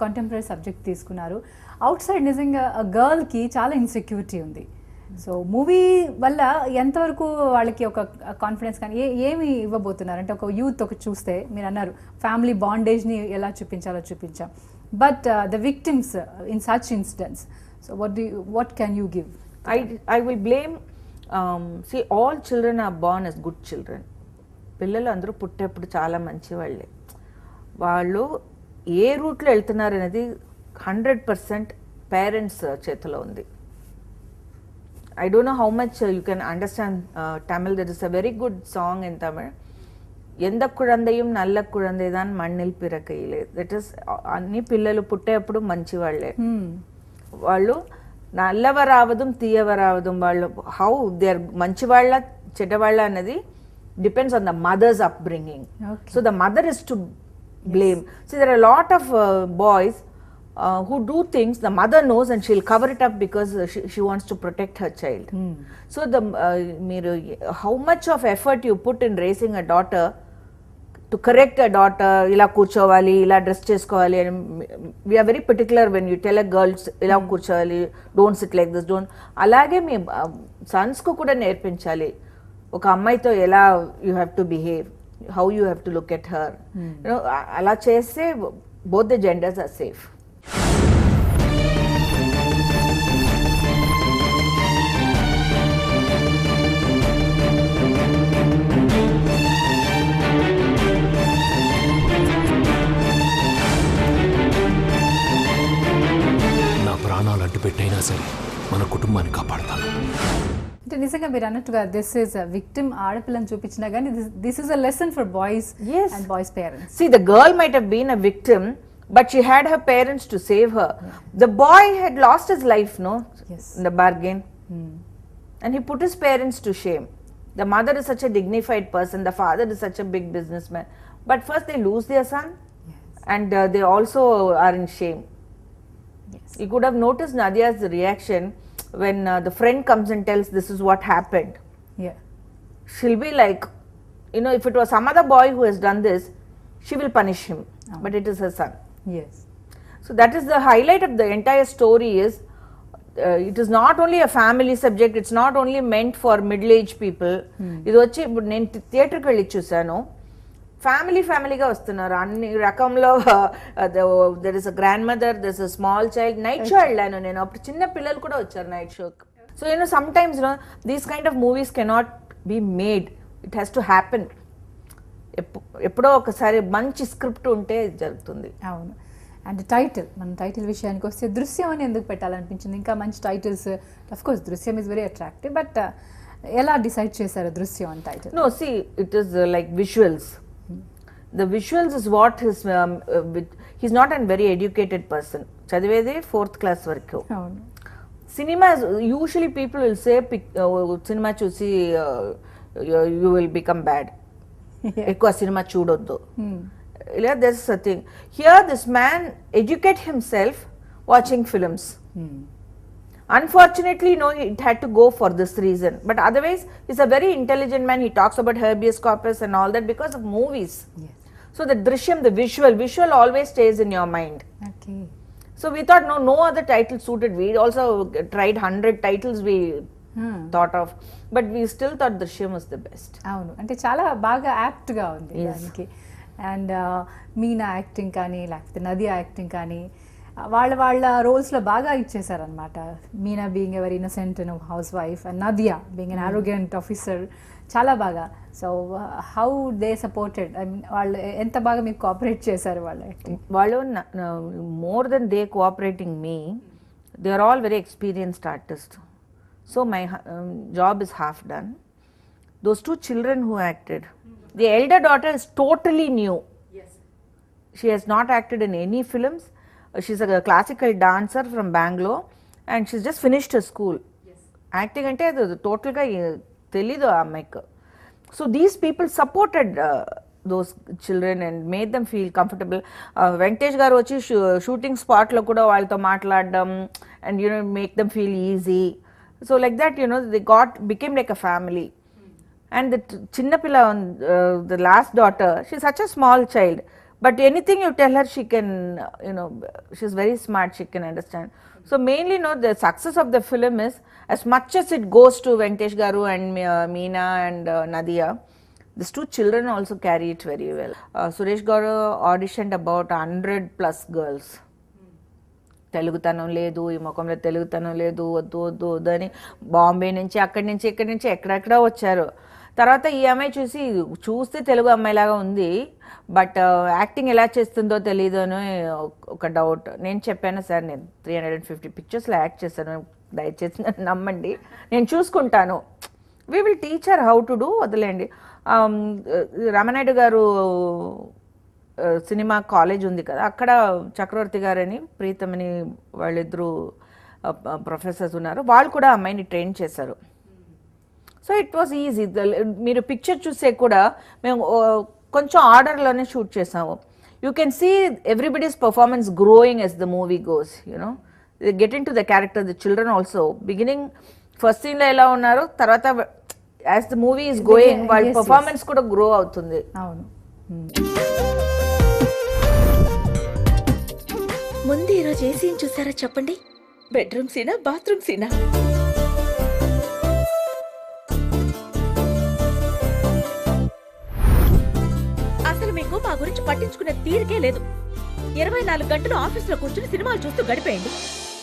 Contemporary subject తీసుకున్నారు. Out side నిజంగా గర్ల్కి చాలా ఇన్సెక్యూరిటీ ఉంది. సో మూవీ వల్ల ఎంతవరకు వాళ్ళకి ఒక కాన్ఫిడెన్స్ కానీ ఏమి ఇవ్వబోతున్నారు అంటే, ఒక యూత్ ఒక చూస్తే మీరు అన్నారు ఫ్యామిలీ బాండేజ్ని ఎలా చూపించాలో చూపించాం, but the victims in such incidents, so what can you give? I will blame, see, all children are born as good children. పిల్లలు అందరూ పుట్టేప్పుడు చాలా మంచి వాళ్ళే. వాళ్ళు ఏ రూట్లో వెళ్తున్నారు అనేది 100% పేరెంట్స్ చేతిలో ఉంది. I don't know how much you can understand Tamil. There is a very good song in Tamil. ఎంద కుழந்தையும் నల్ల కుழந்தைதான் మண்ணில் పిరకైలేదు. దట్ ఇస్ అన్ని పిల్లలు పుట్టేప్పుడు మంచి వాళ్ళే. వాళ్ళు నల్లవరావదం తీయవరావదం వాళ్ళు హౌ దే ఆర్ మంచివాళ్ళ చెడ్డవాళ్ళ అన్నది depends on the mother's upbringing. So the mother is to blame. See, there are a lot of boys who do things the mother knows and she'll cover it up because she wants to protect her child. So the how much of effort you put in raising a daughter to correct a daughter, ila కూర్చోవాలి, ఇలా dress చేసుకోవాలి, we are very particular when you tell a girls ఇలా కూర్చోవాలి, don't sit like this, don't. అలాగే మీ Sons కు కూడా నేర్పించాలి ఒక అమ్మాయితో ఎలా you have to behave, how you have to look at her. You know, అలా చేస్తే both the genders are safe. నా ప్రాణాలు అడ్డు పెట్టైనా సరే మన కుటుంబాన్ని కాపాడతాను. అంటే నిజంగా మీరు అన్నట్టుగా దిస్ ఈస్ విక్టిమ్ ఆడపిల్లని చూపించినా కానీ this is a lesson for boys and boys parents. See, the girl might have been a victim, but she had her parents to save her. The boy had lost his life, no? Yes. In the bargain. And he put his parents to shame. The mother is such a dignified person, the father is such a big businessman. But first they lose their son, and they also are in shame. Yes. You could have noticed Nadia's reaction when the friend comes and tells this is what happened. Yeah. She'll be like, you know, if it was some other boy who has done this, she will punish him. But it is her son. Yes. So that is the highlight of the entire story is it is not only a family subject, it's not only meant for middle-aged people. ఇది వచ్చి ఇప్పుడు నేను థియేటర్కి వెళ్ళి చూసాను, ఫ్యామిలీగా వస్తున్నారు అన్ని రకంలో. There is a grandmother, there is a small child. Night show వెళ్ళాను నేను, అప్పుడు చిన్న పిల్లలు కూడా వచ్చారు నైట్ షోకి. So you know sometimes you know these kind of movies cannot be made, it has to happen. ఎప్పుడో ఒకసారి మంచి స్క్రిప్ట్ ఉంటే జరుగుతుంది. అవును. అండ్ మన టైటిల్ విషయానికి వస్తే దృశ్యం అని ఎందుకు పెట్టాలనిపించింది? ఇంకా మంచి టైటిల్స్, అఫ్ కోర్స్ దృశ్యం ఈజ్ వెరీ అట్రాక్టివ్, బట్ ఎలా డిసైడ్ చేశారు దృశ్యం అని title? No, see, it is like visuals. The visuals is what his he's not a very educated person. చదివేది 4th class వరకు. అవును. Cinema usually people will say cinema చూసి you will become bad. ఎక్కువ cinema చూడొద్దు. There's a thing here, this man educate himself watching films. Unfortunately, no, it had to go for this reason, but otherwise he's a very intelligent man. He talks about habeas corpus and all that because of movies. Yes. So the drishyam, the visual always stays in your mind. Okay. So we thought no other title suited. We also tried 100 titles we thought of, but we still thought drishyam was the best. అవును, అంటే చాలా బాగా యాప్ట్గా ఉంది దానికి. And Meena acting కానీ లేకపోతే Nadia acting కానీ వాళ్ళ రోల్స్లో బాగా ఇచ్చేసారనమాట. Meena being ever innocent housewife and Nadiya being an arrogant officer, చాలా బాగా. So how they supported, I mean వాళ్ళు ఎంత బాగా మీకు కోఆపరేట్ చేశారు వాళ్ళ యాక్టింగ్? వాళ్ళు more than they cooperating me, they are all very experienced artist. So my job is half done. Those 2 children who acted, the elder daughter is totally new. Yes. She has not acted in any films. She's a classical dancer from Bangalore and she's just finished her school. Yes. Acting ante total ga telidu aa ammaiki. So these people supported those children and made them feel comfortable. Venkatesh garu vachi shooting spot lo kuda vaalto maatladam and you know make them feel easy. So like that, you know, they became like a family. And the Chinnapilla, the last daughter, she's such a small child, But anything you tell her, she can, she's very smart, she can understand. So mainly, the success of the film is, as much as it goes to Venkatesh Garu and Meena and Nadia, these two children also carry it very well. Suresh Garu auditioned about 100+ girls. తెలుగుతనం లేదు, ఈ ముఖంలో తెలుగుతనం లేదు, వద్దు వద్దు వద్దు అని బాంబే నుంచి అక్కడి నుంచి ఇక్కడి నుంచి ఎక్కడెక్కడ వచ్చారు. తర్వాత ఈ అమ్మాయి చూస్తే తెలుగు అమ్మాయిలాగా ఉంది, బట్ యాక్టింగ్ ఎలా చేస్తుందో తెలియదు అని ఒక డౌట్. నేను చెప్పాను, సార్ నేను 350 పిక్చర్స్లో యాక్ట్ చేశాను, దయచేసి నన్ను నమ్మండి, నేను చూసుకుంటాను. We will teach her how to do, వదిలేండి. రామనాయుడు గారు సినిమా కాలేజ్ ఉంది కదా, అక్కడ చక్రవర్తి గారని ప్రీతమని వాళ్ళిద్దరూ ప్రొఫెసర్స్ ఉన్నారు, వాళ్ళు కూడా అమ్మాయిని ట్రైన్ చేశారు. So it was easy. మీరు పిక్చర్ చూసే కూడా మేము కొంచెం ఆర్డర్లోనే షూట్ చేసాము. You can see everybody's performance growing as the movie goes, get into the character. The children also beginning first సీన్లో ఎలా ఉన్నారు, తర్వాత as the movie is going వాళ్ళ పర్ఫార్మెన్స్ కూడా గ్రో అవుతుంది. అవును. ముందు ఈరోజు ఏ సీన్ చూసారా చెప్పండి? బెడ్రూమ్ సీనా, బాత్రూమ్ సీనా? అసలు మీకు మా గురించి పట్టించుకునే తీరికే లేదు. 24 గంటలు ఆఫీసులో కూర్చుని సినిమాలు చూస్తూ గడిపేయండి.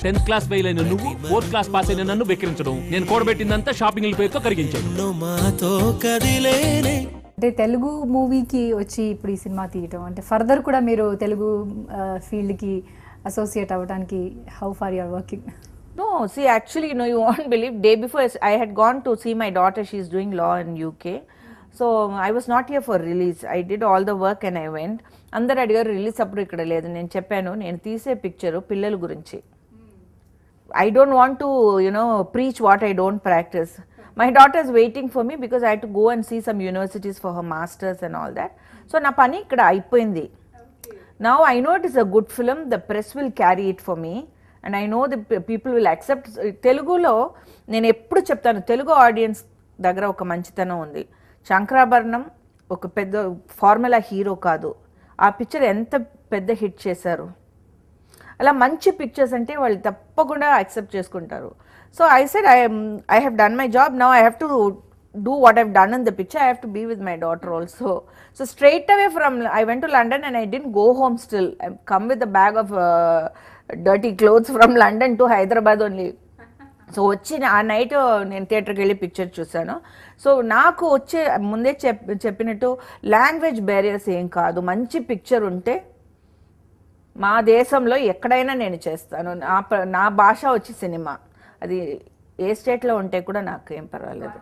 10th క్లాస్ ఫెయిల్ అయిన నువ్వు 4th క్లాస్ పాస్ అయిన నన్ను వెక్కిరించడం, నేను కూడబెట్టిందంతా షాపింగ్ పేరుతో కరిగించాను. అంటే తెలుగు మూవీకి వచ్చి ఇప్పుడు ఈ సినిమా తీయటం అంటే ఫర్దర్ కూడా మీరు తెలుగు ఫీల్డ్కి అసోసియేట్ అవ్వడానికి how far you are working? No, see, actually, you won't believe, day before I had gone to see my daughter. She's doing law in UK. So I was not here for release. I did all the work and I went. అందరు అడిగారు release అప్పుడు ఇక్కడ లేదు. నేను చెప్పాను, నేను తీసే picture పిల్లల గురించి. I don't want to, preach what I don't practice. My daughter is waiting for me because I had to go and see some universities for her masters and all that. So na pani ikkada ayipoyindi. Now I know it is a good film. The press will carry it for me and I know the people will accept. Telugulo nenu eppudu cheptanu, Telugu audience daggara oka manchitanam undi. Shankarabharanam oka pedda formula hero kaadu. Aa picture enta pedda hit chesaru. అలా మంచి pictures అంటే వాళ్ళు తప్పకుండా accept చేసుకుంటారు. So I said I have done my job, now I have to do what I've done in the picture. I have to be with my daughter also. So straight away from I went to London and I didn't go home still. I come with a bag of dirty clothes from London to Hyderabad only. So వచ్చి ఆ night నేను థియేటర్కి వెళ్ళి picture చూశాను. So నాకు వచ్చే ముందే చెప్పినట్టు లాంగ్వేజ్ బ్యారియర్స్ ఏం కాదు, మంచి పిక్చర్ ఉంటే మా దేశంలో ఎక్కడైనా నేను చేస్తాను. నా భాష వచ్చి సినిమా, అది ఏ స్టేట్లో ఉంటే కూడా నాకు ఏం పర్వాలేదు.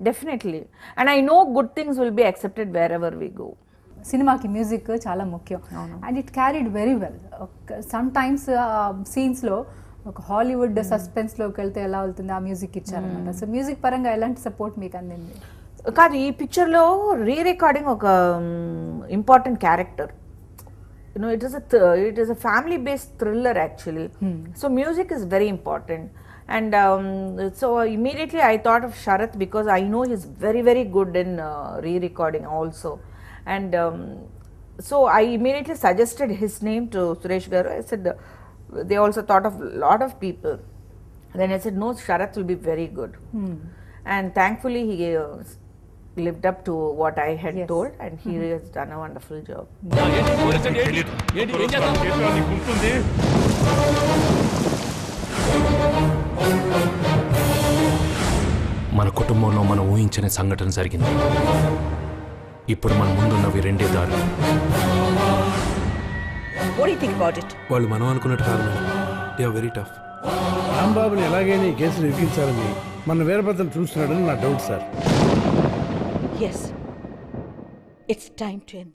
Definitely. And I know good things will be accepted wherever we go. సినిమాకి మ్యూజిక్ చాలా ముఖ్యం and it carried very well. Sometimes సీన్స్లో ఒక హాలీవుడ్ సస్పెన్స్లోకి వెళ్తే ఎలా వెళ్తుంది, ఆ మ్యూజిక్ ఇచ్చారనమాట. సో మ్యూజిక్ పరంగా ఎలాంటి సపోర్ట్ మీకు అందింది? కాదు, ఈ పిక్చర్లో రీ రికార్డింగ్ ఒక important character. It is a family-based thriller actually. So music is very important. And so immediately I thought of Sharath because I know he's very, very good in re-recording also. And so I immediately suggested his name to Suresh Garu. I said, they also thought of a lot of people. Then I said, no, Sharath will be very good. And thankfully he lived up to what I had told and he has done a wonderful job. మన కుటుంబంలో మనం ఊహించని సంఘటన జరిగింది. ఇప్పుడు మన ముందున్నవి రెండే దారులు. What do you think about it? వాళ్ళు మనం అనుకున్నట్టు కాదు madam. They are very tough. రాంబాబుని ఎలాగైనా ఈ కేసులు ఇరికించాలని మన వీరభద్రం చూస్తున్నాడని నా doubt sir. Yes. It's time to end.